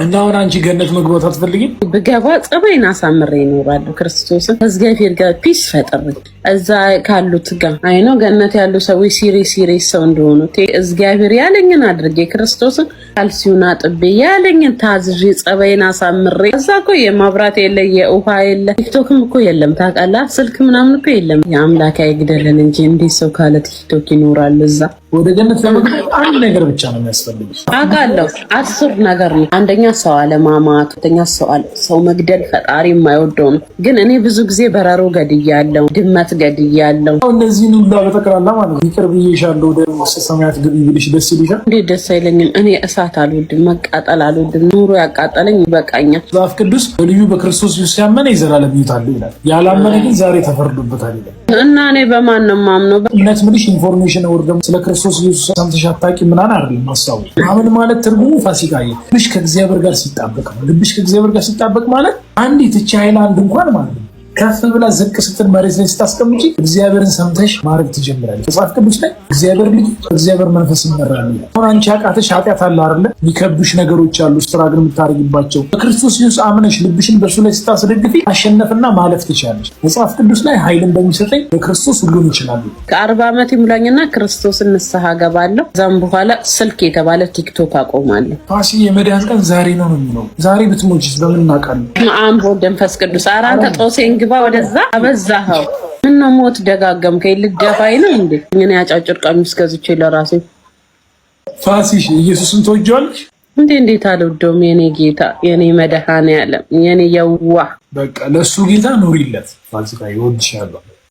እና አሁን አንቺ ገነት መግባት አትፈልጊም? ብገባ ጸባይን አሳምሬ ይኖራሉ። ክርስቶስን ከእግዚአብሔር ጋር ፒስ ፈጥሬ እዛ ካሉት ጋር አይኖ ገነት ያሉ ሰዎች ሲሪየስ ሰው እንደሆኑ እግዚአብሔር ያለኝን አድርጌ ክርስቶስን ካልሲውና ጥቤ ያለኝን ታዝዤ ጸባይን አሳምሬ እዛ እኮ የማብራት የለ የውሃ የለ ቲክቶክም እኮ የለም ታውቃለህ። ስልክ ምናምን እኮ የለም። የአምላክ አይግደለን እንጂ እንዴት ሰው ካለ ቲክቶክ ይኖራል? እዛ ወደ ገነት ለመግባት አንድ ነገር ብቻ ነው የሚያስፈልግሽ። አውቃለሁ 10 ነገር ነው። አንደኛ ሰው አለማማት፣ ሁለተኛ ሰው መግደል ፈጣሪ የማይወደው ነው። ግን እኔ ብዙ ጊዜ በረሮ ገድያለሁ፣ ድመት ገድያለሁ። እነዚህን ሁሉ በጠቅላላ ማለት ነው ይቅር ብዬሻለሁ ወደ ሰማያት ግቢ ብልሽ ደስ ይልሻል? እንዴት ደስ አይለኝም? እኔ እሳት አልወድም፣ መቃጠል አልወድም። ኑሮ ያቃጠለኝ ይበቃኛል። መጽሐፍ ቅዱስ በልዩ በክርስቶስ ኢየሱስ ያመነ የዘላለም ሕይወት አለው ይላል። ያላመነ ግን ዛሬ ተፈርዶበታል ይላል። እና እኔ በማን ነው የማምነው? እምነት ምንሽ ኢንፎርሜሽን ወርደም ስለ ክርስቶስ ኢየሱስ ሰምተሽ አታውቂም ምናምን አይደለም። ሐሳቡ ማመን ማለት ትርጉሙ ፋሲካዬ ልብሽ ከእግዚአብሔር ጋር ሲጣበቅ ነው። ልብሽ ከእግዚአብሔር ጋር ሲጣበቅ ማለት አንዲት እቺ ሃይላንድ እንኳን ማለት ነው ከፍ ብላ ዝቅ ስትል መሬት ላይ ስታስቀምጪ እግዚአብሔርን ሰምተሽ ማድረግ ትጀምራለች። መጽሐፍ ቅዱስ ላይ እግዚአብሔር ልጅ እግዚአብሔር መንፈስ ይመራል ይላል። አሁን አንቺ አቃተሽ ኃጢአት አለ አይደለ? የሚከብዱሽ ነገሮች አሉ፣ ስትራግል የምታደርጊባቸው። በክርስቶስ ኢየሱስ አምነሽ ልብሽን በእሱ ላይ ስታስደግፊ አሸነፍና ማለፍ ትችላለሽ። መጽሐፍ ቅዱስ ላይ ኃይልን በሚሰጠኝ በክርስቶስ ሁሉን ይችላሉ። ከ40 ዓመት ይሙላኝና ክርስቶስን ንስሐ ገባለሁ። ከዛም በኋላ ስልክ የተባለ ቲክቶክ አቆማለሁ። ፋሲ የመዳን ቀን ዛሬ ነው የሚለው። ዛሬ ብትሞችስ በምን እናውቃለን? አምቦ ደንፈስ ቅዱስ አራንተ ጦሴን ግባ ወደዛ አበዛኸው። ምን ነው ሞት ደጋገምከኝ? ልደፋኝ ነው እንዴ? ምን ያጫጭር ቀሚስ ገዝቼ ለራሴ። ፋሲሽ ኢየሱስን ተወጇለሽ እንዴ? እንዴት አልወደውም? የኔ ጌታ፣ የኔ መድኃኔዓለም፣ የኔ የዋህ። በቃ ለሱ ጌታ ኑሪለት ፋሲካ። ይወድሻለሁ።